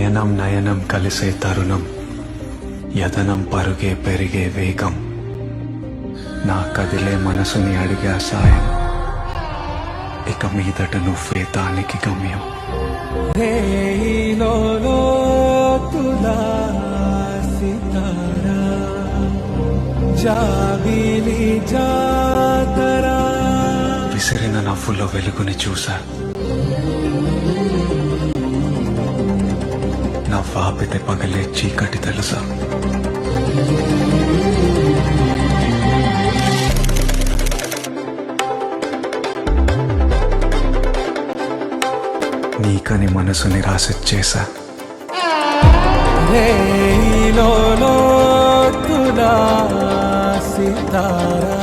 నయనం నయనం కలిసే తరుణం, యతనం పరుగే పెరిగే వేగం, నా కదిలే మనసుని అడిగా సాయం, ఇక మీదట నువ్వే దానికి గమ్యం. విసిరిన నవ్వులో వెలుగుని చూసా, నవ్వాపితే పగలే చీకటి తెలుసా. నీకని మనసుని రాసిచ్చేసా. సితారా